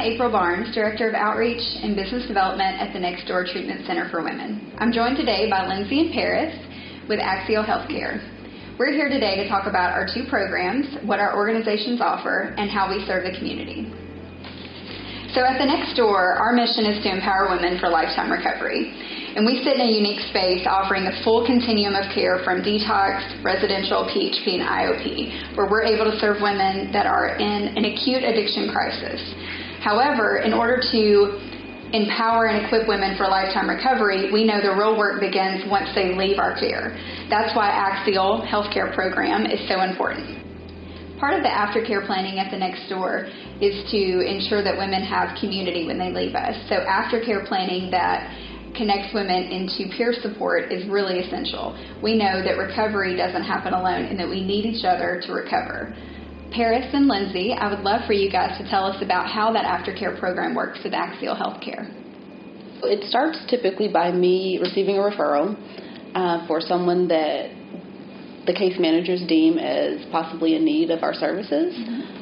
April Barnes, Director of Outreach and Business Development at the Next Door Treatment Center for Women. I'm joined today by Lindsay and Paris with axialHealthcare. We're here today to talk about our two programs, what our organizations offer, and how we serve the community. So at the Next Door, our mission is to empower women for lifetime recovery. And we sit in a unique space offering the full continuum of care from detox, residential, PHP, and IOP, where we're able to serve women that are in an acute addiction crisis. However, in order to empower and equip women for lifetime recovery, we know the real work begins once they leave our care. That's why axialHealthcare program is so important. Part of the aftercare planning at the Next Door is to ensure that women have community when they leave us. So aftercare planning that connects women into peer support is really essential. We know that recovery doesn't happen alone and that we need each other to recover. Paris and Lindsay, I would love for you guys to tell us about how that aftercare program works with axialHealthcare. It starts typically by me receiving a referral for someone that the case managers deem as possibly in need of our services.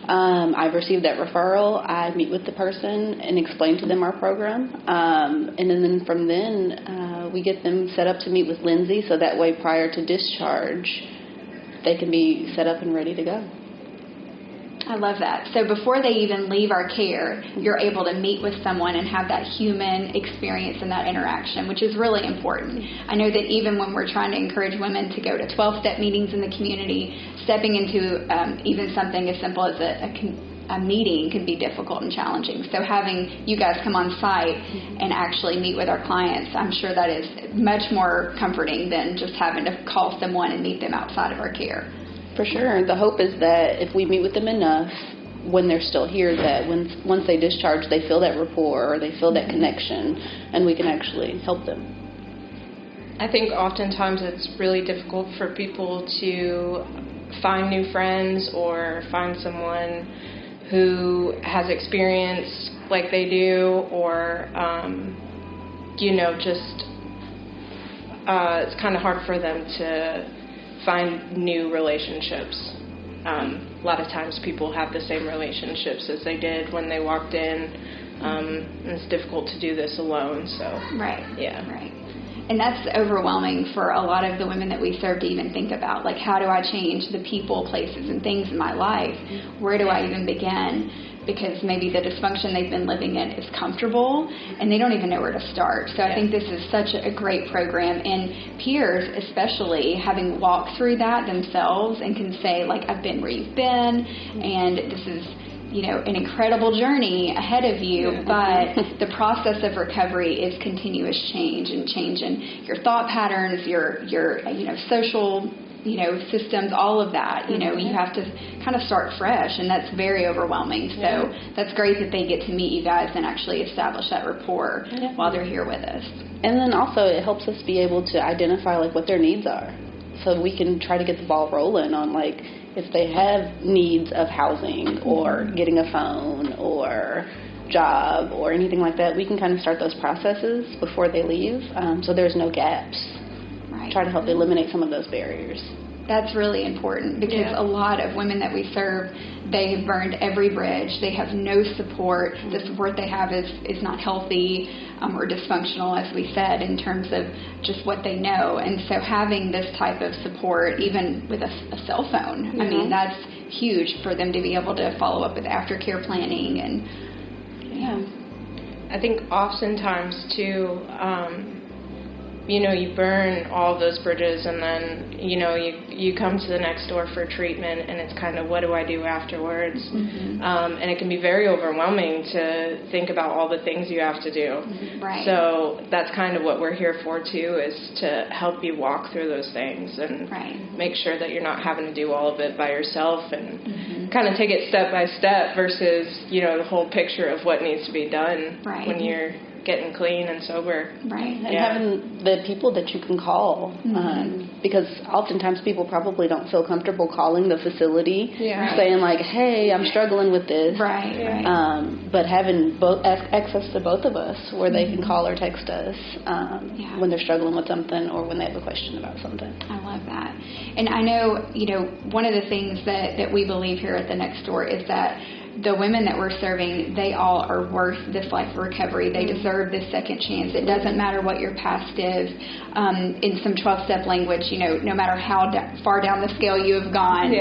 I've received that referral. I meet with the person and explain to them our program. And then from then, we get them set up to meet with Lindsay, so that way prior to discharge, they can be set up and ready to go. I love that. So before they even leave our care, you're able to meet with someone and have that human experience and that interaction, which is really important. I know that even when we're trying to encourage women to go to 12-step meetings in the community, stepping into even something as simple as a meeting can be difficult and challenging. So having you guys come on site and actually meet with our clients, I'm sure that is much more comforting than just having to call someone and meet them outside of our care. For sure. The hope is that if we meet with them enough when they're still here, that once they discharge, they feel that rapport or they feel that connection, and we can actually help them. I think oftentimes it's really difficult for people to find new friends or find someone who has experience like they do, or, it's kind of hard for them to find new relationships. A lot of times people have the same relationships as they did when they walked in. And it's difficult to do this alone. So Right. Yeah. Right. And that's overwhelming for a lot of the women that we serve to even think about. Like, how do I change the people, places, and things in my life? Where do I even begin? Because maybe the dysfunction they've been living in is comfortable and they don't even know where to start. So I think this is such a great program, and peers especially having walked through that themselves and can say, like, I've been where you've been and this is, an incredible journey ahead of you, but the process of recovery is continuous change and change in your thought patterns, your social systems, all of that. You have to kind of start fresh, and that's very overwhelming. So that's great that they get to meet you guys and actually establish that rapport while they're here with us. And then also it helps us be able to identify what their needs are, so we can try to get the ball rolling on if they have needs of housing or getting a phone or job or anything like that. We can kind of start those processes before they leave, so there's no gaps. Right. Try to help eliminate some of those barriers. That's really important because a lot of women that we serve, they have burned every bridge. They have no support. The support they have is not healthy or dysfunctional, as we said, in terms of just what they know. And so having this type of support, even with a cell phone, I mean, that's huge for them to be able to follow up with aftercare planning. And I think oftentimes too, you burn all those bridges, and then, you come to the Next Door for treatment, and it's kind of, what do I do afterwards? And it can be very overwhelming to think about all the things you have to do. Right. So that's kind of what we're here for, too, is to help you walk through those things and make sure that you're not having to do all of it by yourself, and kind of take it step by step versus, the whole picture of what needs to be done when you're getting clean and sober. Right. And having the people that you can call, because oftentimes people probably don't feel comfortable calling the facility, saying hey, I'm struggling with this. Right. But having access to both of us where they can call or text us when they're struggling with something or when they have a question about something. I love that. And I know, one of the things that we believe here at the Next Door is that the women that we're serving, they all are worth this life of recovery. They deserve this second chance. It doesn't matter what your past is. In some 12-step language, no matter how far down the scale you have gone,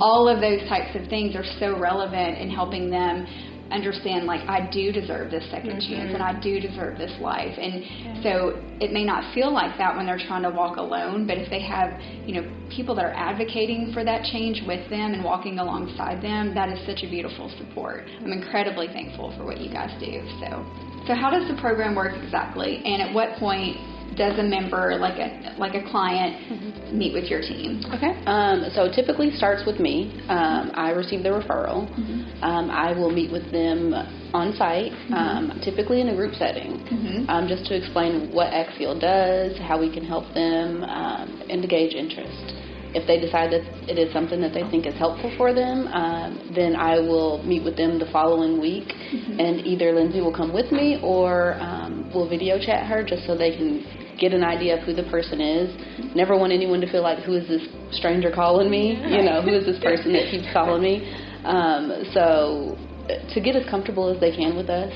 all of those types of things are so relevant in helping them understand, I do deserve this second chance, and I do deserve this life. And so it may not feel like that when they're trying to walk alone, but if they have, people that are advocating for that change with them and walking alongside them, that is such a beautiful support. I'm incredibly thankful for what you guys do. So how does the program work exactly? And at what point does a member, like a client, meet with your team? Okay. So it typically starts with me. I receive the referral. I will meet with them on site, typically in a group setting, just to explain what Axial does, how we can help them, and to gauge interest. If they decide that it is something that they think is helpful for them, then I will meet with them the following week, and either Lindsay will come with me or we'll video chat her just so they can get an idea of who the person is. Never want anyone to feel like, who is this stranger calling me? Who is this person that keeps calling me? So to get as comfortable as they can with us,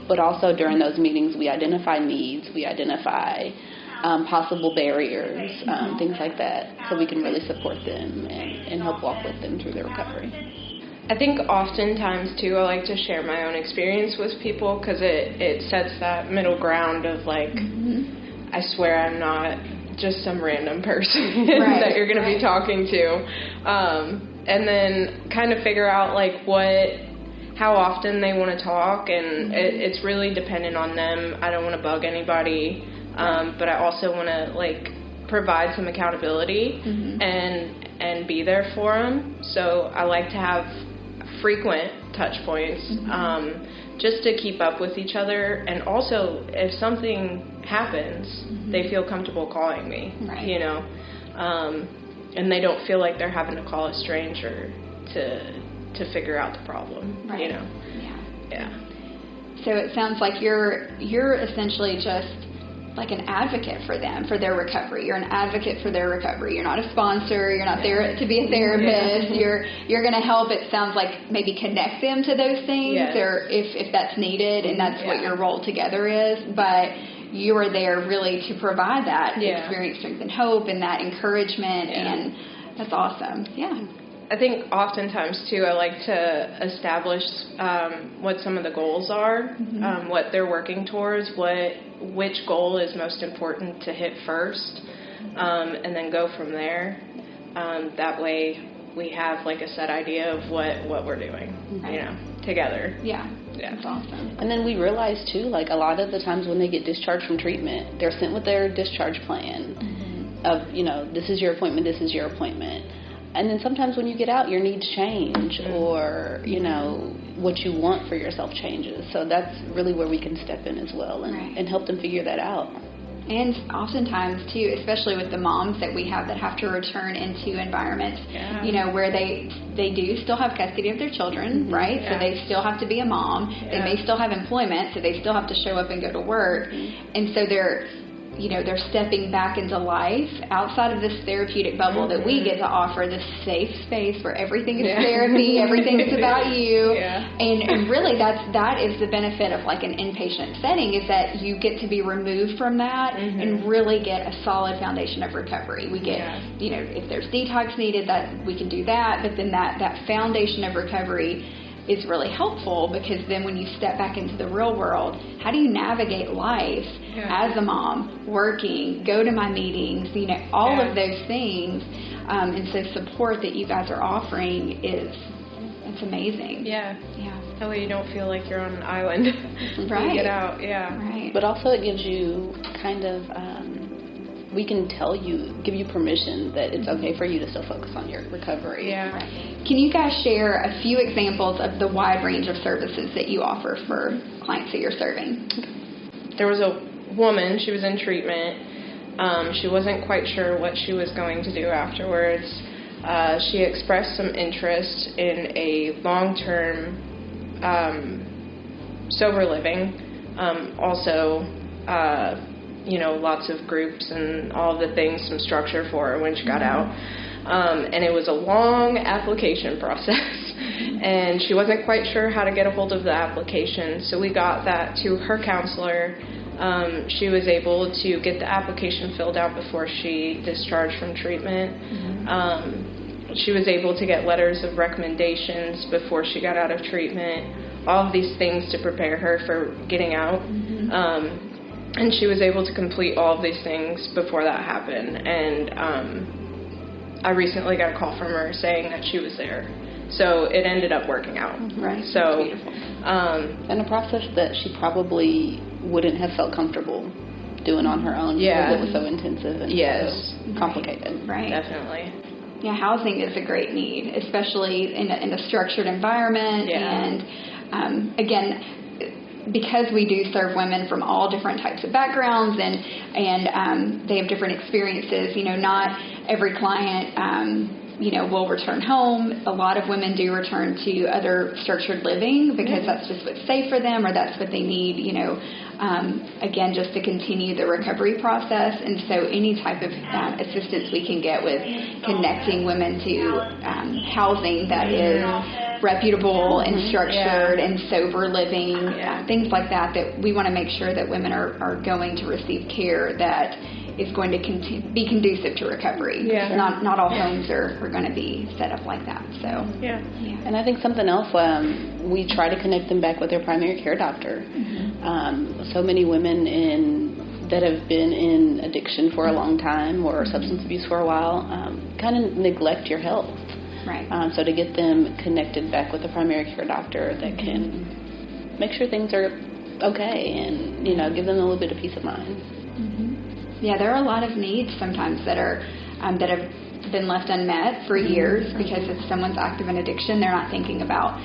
but also during those meetings we identify needs, we identify possible barriers, things like that, so we can really support them and help walk with them through their recovery. I think oftentimes, too, I like to share my own experience with people because it sets that middle ground of, I swear I'm not just some random person that you're going to be talking to. And then kind of figure out, how often they want to talk, and it's really dependent on them. I don't want to bug anybody, but I also want to, provide some accountability and be there for them. So I like to have frequent touch points just to keep up with each other, and also if something happens, they feel comfortable calling me, and they don't feel like they're having to call a stranger to figure out the problem, So it sounds like you're essentially just like an advocate for them, for their recovery. You're an advocate for their recovery. You're not a sponsor. You're not there to be a therapist. You're going to help, it sounds like, maybe connect them to those things, or if that's needed, and that's what your role together is. But you are there really to provide that experience, strength, and hope, and that encouragement, and that's awesome. I think oftentimes, too, I like to establish what some of the goals are, what they're working towards, which goal is most important to hit first, and then go from there. That way we have, a set idea of what we're doing, together. Yeah, that's awesome. And then we realize, too, a lot of the times when they get discharged from treatment, they're sent with their discharge plan of, this is your appointment, this is your appointment. And then sometimes when you get out, your needs change, or, what you want for yourself changes. So that's really where we can step in as well and help them figure that out. And oftentimes, too, especially with the moms that we have that have to return into environments, where they do still have custody of their children, right? So they still have to be a mom. They may still have employment, so they still have to show up and go to work. And so they're stepping back into life outside of this therapeutic bubble that we get to offer, this safe space where everything is therapy, everything is about you. And really that is the benefit of an inpatient setting, is that you get to be removed from that and really get a solid foundation of recovery. We get, if there's detox needed, that we can do that, but then that foundation of recovery is really helpful, because then when you step back into the real world, how do you navigate life as a mom, working, go to my meetings, all of those things. And so support that you guys are offering it's amazing. That way you don't feel like you're on an island when you get out. But also it gives you kind of we can give you permission that it's okay for you to still focus on your recovery. Can you guys share a few examples of the wide range of services that you offer for clients that you're serving? There was a woman, she was in treatment. She wasn't quite sure what she was going to do afterwards. She expressed some interest in a long-term sober living. Also, lots of groups and all of the things, some structure for her when she got out. And it was a long application process, and she wasn't quite sure how to get a hold of the application, so we got that to her counselor. She was able to get the application filled out before she discharged from treatment. She was able to get letters of recommendations before she got out of treatment, all of these things to prepare her for getting out. And she was able to complete all of these things before that happened. And I recently got a call from her saying that she was there. So it ended up working out. Right. So, and a process that she probably wouldn't have felt comfortable doing on her own because it was so intensive and so complicated. Right. Definitely. Yeah, housing is a great need, especially in a structured environment. And again, because we do serve women from all different types of backgrounds and they have different experiences, not every client, will return home. A lot of women do return to other structured living because that's just what's safe for them or that's what they need, again, just to continue the recovery process. And so any type of assistance we can get with connecting women to housing that is reputable and structured and sober living, things like that we want to make sure that women are going to receive care that is going to be conducive to recovery. Not all homes are going to be set up like that. So And I think something else, we try to connect them back with their primary care doctor. So many women that have been in addiction for a long time or substance abuse for a while kind of neglect your health. Right. So to get them connected back with a primary care doctor that can make sure things are okay and, give them a little bit of peace of mind. Yeah, there are a lot of needs sometimes that are that have been left unmet for years because if someone's active in addiction, they're not thinking about,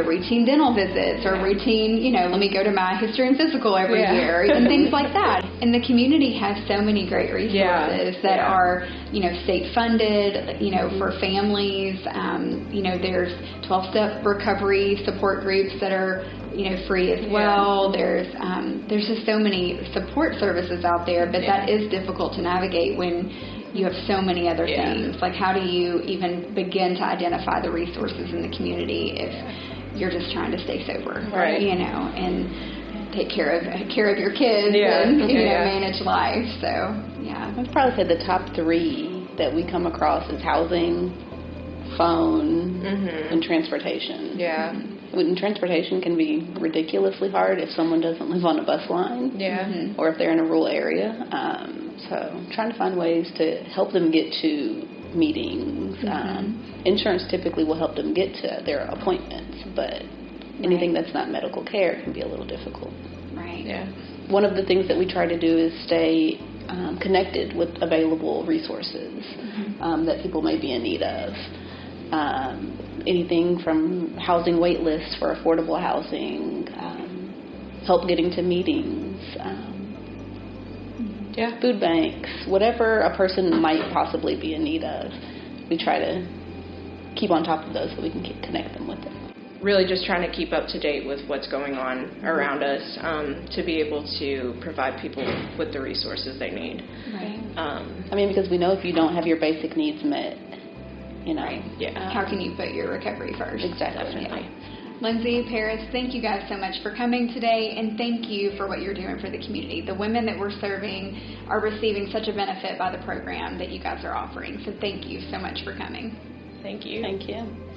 routine dental visits or routine, let me go to my history and physical every year and things like that. And the community has so many great resources that are, state funded, for families. There's 12-step recovery support groups that are, free as well. There's just so many support services out there, but that is difficult to navigate when you have so many other things. Like, how do you even begin to identify the resources in the community if you're just trying to stay sober, right? And take care of your kids and manage life. So I'd probably say the top 3 that we come across is housing, phone, and transportation. And transportation can be ridiculously hard if someone doesn't live on a bus line, or if they're in a rural area. So trying to find ways to help them get to meetings. Insurance typically will help them get to their appointments, but anything that's not medical care can be a little difficult. Right. One of the things that we try to do is stay connected with available resources that people may be in need of. Anything from housing wait lists for affordable housing, help getting to meetings, food banks, whatever a person might possibly be in need of. We try to keep on top of those so we can connect them with it. Really just trying to keep up to date with what's going on around us to be able to provide people with the resources they need. Right. Because we know if you don't have your basic needs met, how can you put your recovery first? Exactly. Lindsay, Paris, thank you guys so much for coming today, and thank you for what you're doing for the community. The women that we're serving are receiving such a benefit by the program that you guys are offering, so thank you so much for coming. Thank you. Thank you.